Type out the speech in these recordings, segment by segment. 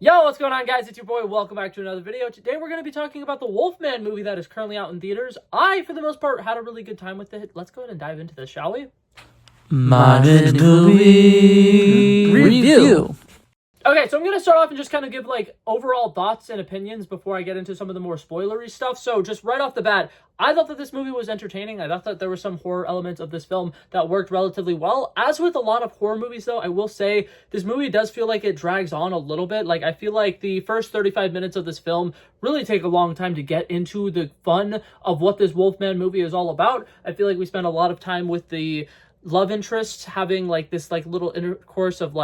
Yo, what's going on, guys? It's your boy. Welcome back to another video. Today we're going to be talking about the Wolfman movie that is currently out in theaters. I, for the most part, had a really good time with it. Let's go ahead and dive into this, shall we? Modern movie review. Okay, so I'm going to start off and just kind of give, overall thoughts and opinions before I get into some of the more spoilery stuff. So, just right off the bat, I thought that this movie was entertaining. I thought that there were some horror elements of this film that worked relatively well. As with a lot of horror movies, though, I will say this movie does feel like it drags on a little bit. I feel like the first 35 minutes of this film really take a long time to get into the fun of what this Wolfman movie is all about. I feel like we spend a lot of time with the love interests having, this little intercourse of,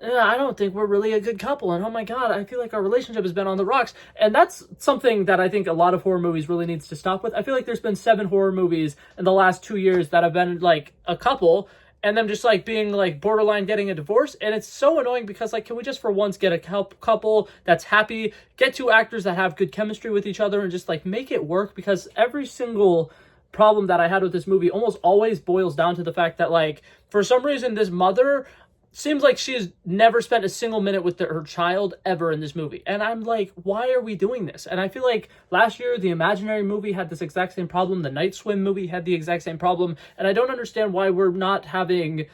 I don't think we're really a good couple, and oh my god, I feel like our relationship has been on the rocks. And that's something that I think a lot of horror movies really needs to stop with. I feel like there's been 7 horror movies in the last 2 years that have been a couple and them just being borderline getting a divorce. And it's so annoying because can we just for once get a couple that's happy, get 2 actors that have good chemistry with each other, and just make it work? Because every single problem that I had with this movie almost always boils down to the fact that for some reason this mother seems like she has never spent a single minute with her child ever in this movie. And I'm like, why are we doing this? And I feel like last year, the Imaginary movie had this exact same problem. The Night Swim movie had the exact same problem. And I don't understand why we're not having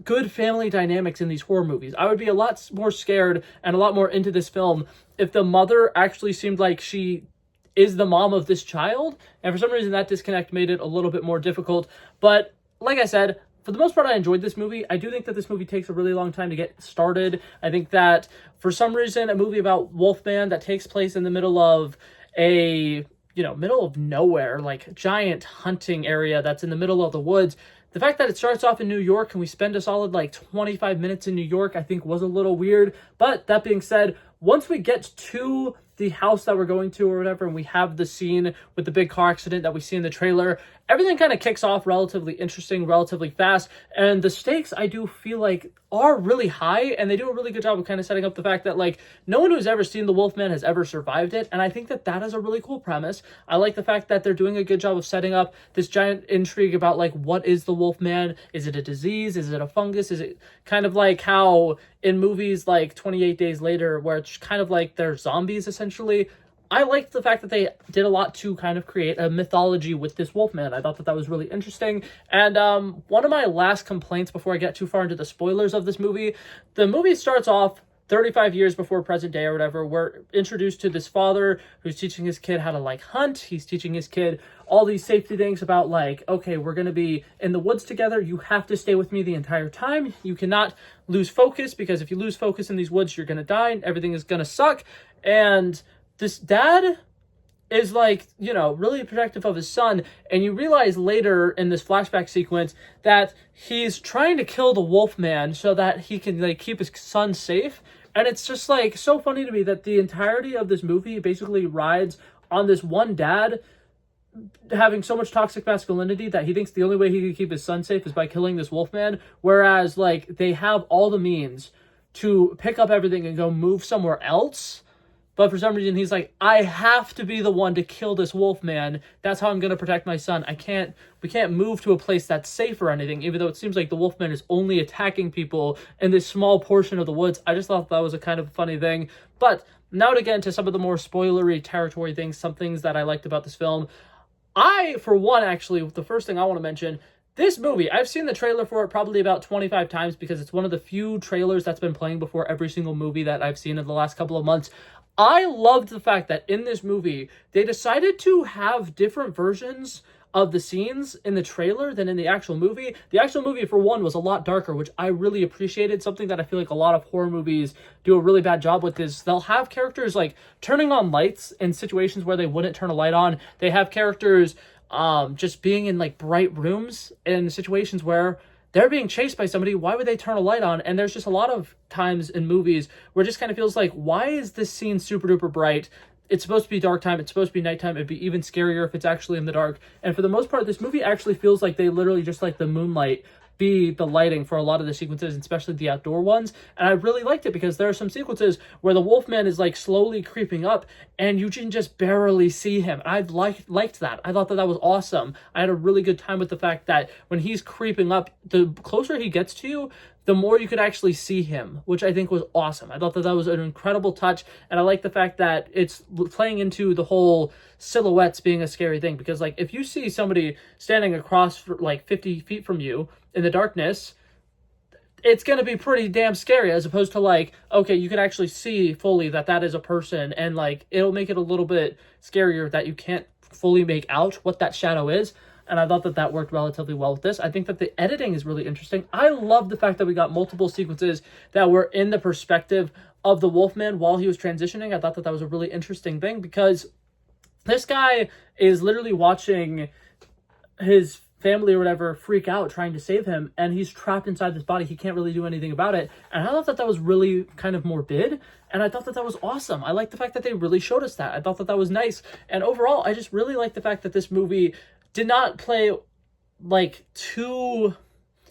good family dynamics in these horror movies. I would be a lot more scared and a lot more into this film if the mother actually seemed like she is the mom of this child. And for some reason, that disconnect made it a little bit more difficult. But like I said, for the most part, I enjoyed this movie. I do think that this movie takes a really long time to get started. I think that for some reason, a movie about Wolfman that takes place in the middle of middle of nowhere, giant hunting area that's in the middle of the woods. The fact that it starts off in New York and we spend a solid 25 minutes in New York, I think was a little weird. But that being said, once we get to the house that we're going to or whatever, and we have the scene with the big car accident that we see in the trailer, everything kind of kicks off relatively interesting, relatively fast, and the stakes I do feel are really high, and they do a really good job of kind of setting up the fact that no one who's ever seen the Wolfman has ever survived it, and I think that that is a really cool premise. I like the fact that they're doing a good job of setting up this giant intrigue about what is the Wolfman? Is it a disease? Is it a fungus? Is it kind of like how in movies like 28 Days Later, where it's kind of they're zombies essentially? I liked the fact that they did a lot to kind of create a mythology with this Wolfman. I thought that that was really interesting. And one of my last complaints before I get too far into the spoilers of this movie, the movie starts off 35 years before present day or whatever. We're introduced to this father who's teaching his kid how to hunt. He's teaching his kid all these safety things about okay, we're going to be in the woods together. You have to stay with me the entire time. You cannot lose focus, because if you lose focus in these woods, you're going to die and everything is going to suck. And this dad is really protective of his son, and you realize later in this flashback sequence that he's trying to kill the Wolfman so that he can keep his son safe. And it's just so funny to me that the entirety of this movie basically rides on this one dad having so much toxic masculinity that he thinks the only way he can keep his son safe is by killing this Wolfman, whereas they have all the means to pick up everything and go move somewhere else. But for some reason, he's I have to be the one to kill this Wolfman. That's how I'm going to protect my son. We can't move to a place that's safe or anything, even though it seems like the Wolfman is only attacking people in this small portion of the woods. I just thought that was a kind of funny thing. But now to get into some of the more spoilery territory things, some things that I liked about this film. I, for one, actually, the first thing I want to mention, this movie, I've seen the trailer for it probably about 25 times because it's one of the few trailers that's been playing before every single movie that I've seen in the last couple of months. I loved the fact that in this movie, they decided to have different versions of the scenes in the trailer than in the actual movie. The actual movie, for one, was a lot darker, which I really appreciated. Something that I feel like a lot of horror movies do a really bad job with is they'll have characters turning on lights in situations where they wouldn't turn a light on. They have characters just being in bright rooms in situations where they're being chased by somebody. Why would they turn a light on? And there's just a lot of times in movies where it just kind of feels why is this scene super duper bright? It's supposed to be dark time. It's supposed to be nighttime. It'd be even scarier if it's actually in the dark. And for the most part, this movie actually feels like they literally just the moonlight be the lighting for a lot of the sequences, especially the outdoor ones. And I really liked it because there are some sequences where the Wolfman is slowly creeping up and you can just barely see him. I liked that. I thought that that was awesome. I had a really good time with the fact that when he's creeping up, the closer he gets to you, the more you could actually see him, which I think was awesome. I thought that that was an incredible touch, and I like the fact that it's playing into the whole silhouettes being a scary thing, because like if you see somebody standing across like 50 feet from you in the darkness, it's going to be pretty damn scary, as opposed to like, okay, you can actually see fully that that is a person, and like it'll make it a little bit scarier that you can't fully make out what that shadow is. And I thought that that worked relatively well with this. I think that the editing is really interesting. I love the fact that we got multiple sequences that were in the perspective of the Wolfman while he was transitioning. I thought that that was a really interesting thing, because this guy is literally watching his family or whatever freak out trying to save him, and he's trapped inside this body. He can't really do anything about it. And I thought that that was really kind of morbid, and I thought that that was awesome. I like the fact that they really showed us that. I thought that that was nice. And overall, I just really like the fact that this movie did not play like too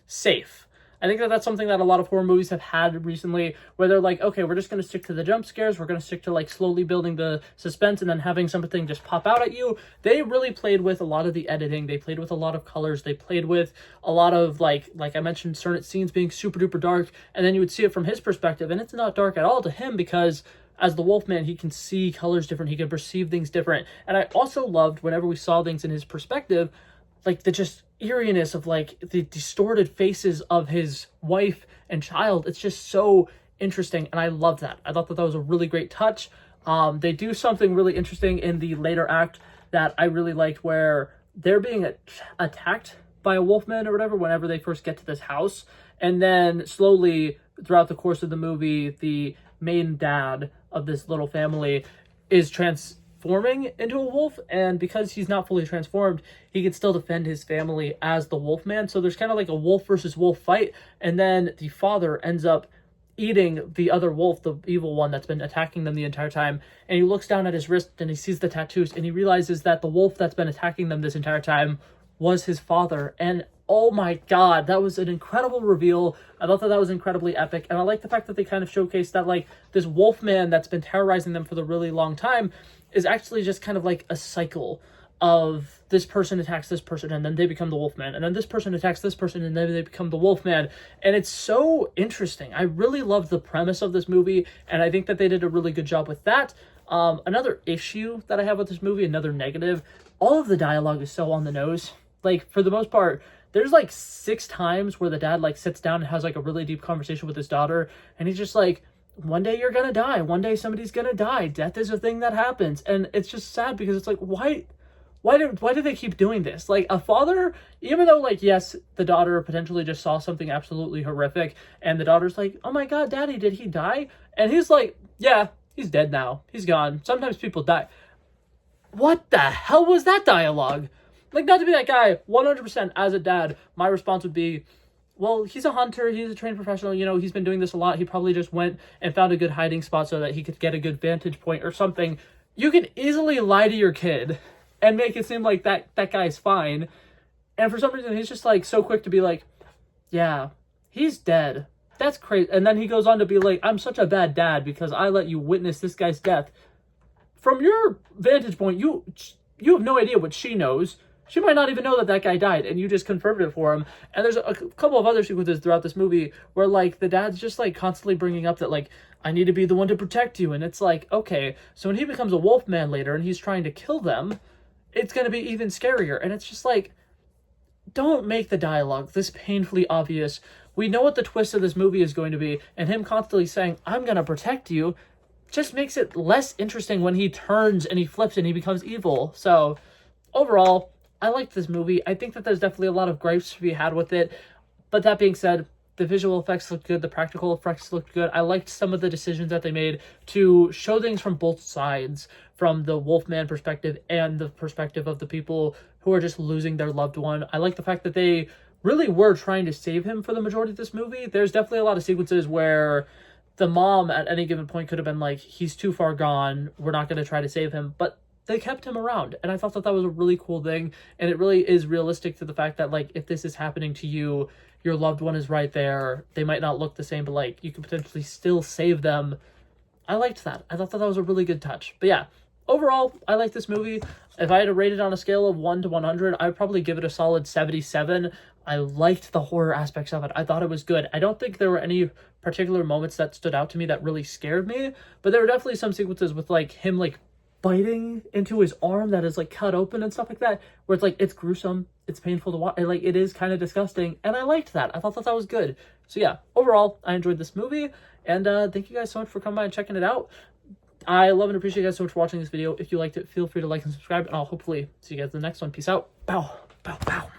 safe. I think that that's something that a lot of horror movies have had recently, where they're like, okay, we're just going to stick to the jump scares. We're going to stick to like slowly building the suspense and then having something just pop out at you. They really played with a lot of the editing. They played with a lot of colors. They played with a lot of like I mentioned, certain scenes being super duper dark. And then you would see it from his perspective, and it's not dark at all to him, because as the Wolfman, he can see colors different. He can perceive things different. And I also loved whenever we saw things in his perspective, like the just eeriness of like the distorted faces of his wife and child. It's just so interesting, and I love that. I thought that that was a really great touch. They do something really interesting in the later act that I really liked, where they're being attacked by a Wolfman or whatever whenever they first get to this house, and then slowly throughout the course of the movie, the main dad of this little family is transforming into a wolf, and because he's not fully transformed, he can still defend his family as the Wolfman. So there's kind of like a wolf versus wolf fight, and then the father ends up eating the other wolf, the evil one that's been attacking them the entire time. And he looks down at his wrist and he sees the tattoos, and he realizes that the wolf that's been attacking them this entire time was his father. And oh my god, that was an incredible reveal. I thought that that was incredibly epic, and I like the fact that they kind of showcased that like this Wolfman that's been terrorizing them for the really long time is actually just kind of like a cycle of this person attacks this person, and then they become the Wolfman, and then this person attacks this person, and then they become the Wolfman. And it's so interesting. I really loved the premise of this movie, and I think that they did a really good job with that. Another issue that I have with this movie, another negative, all of the dialogue is so on the nose. Like, for the most part, there's like 6 times where the dad like sits down and has like a really deep conversation with his daughter, and he's just like, one day you're gonna die, one day somebody's gonna die, death is a thing that happens. And it's just sad, because it's like, why do they keep doing this? Like, a father, even though like, yes, the daughter potentially just saw something absolutely horrific, and the daughter's like, oh my god, daddy, did he die? And he's like, yeah, he's dead now, he's gone, sometimes people die. What the hell was that dialogue? Like, not to be that guy, 100% as a dad, my response would be, well, he's a hunter, he's a trained professional, you know, he's been doing this a lot, he probably just went and found a good hiding spot so that he could get a good vantage point or something. You can easily lie to your kid and make it seem like that guy's fine. And for some reason, he's just like so quick to be like, yeah, he's dead. That's crazy. And then he goes on to be like, I'm such a bad dad because I let you witness this guy's death. From your vantage point, you have no idea what she knows. She might not even know that guy died, and you just confirmed it for him. And there's a couple of other sequences throughout this movie where, like, the dad's just, like, constantly bringing up that, like, I need to be the one to protect you. And it's like, okay, so when he becomes a Wolfman later and he's trying to kill them, it's going to be even scarier. And it's just like, don't make the dialogue this painfully obvious. We know what the twist of this movie is going to be, and him constantly saying, I'm going to protect you, just makes it less interesting when he turns and he flips and he becomes evil. So, overall, I liked this movie. I think that there's definitely a lot of gripes to be had with it. But that being said, the visual effects looked good. The practical effects looked good. I liked some of the decisions that they made to show things from both sides, from the Wolfman perspective and the perspective of the people who are just losing their loved one. I like the fact that they really were trying to save him for the majority of this movie. There's definitely a lot of sequences where the mom at any given point could have been like, he's too far gone, we're not going to try to save him. But they kept him around, and I thought that that was a really cool thing, and it really is realistic to the fact that, like, if this is happening to you, your loved one is right there. They might not look the same, but, like, you could potentially still save them. I liked that. I thought that that was a really good touch. But yeah, overall, I like this movie. If I had to rate it on a scale of 1 to 100, I would probably give it a solid 77. I liked the horror aspects of it. I thought it was good. I don't think there were any particular moments that stood out to me that really scared me, but there were definitely some sequences with like him like biting into his arm that is like cut open and stuff like that, where it's like it's gruesome, it's painful to watch, and, like it is kind of disgusting, and I liked that. I thought that was good. So yeah, overall, I enjoyed this movie, and thank you guys so much for coming by and checking it out. I love and appreciate you guys so much for watching this video. If you liked it, feel free to like and subscribe, and I'll hopefully see you guys in the next one. Peace out. Bow, bow, bow.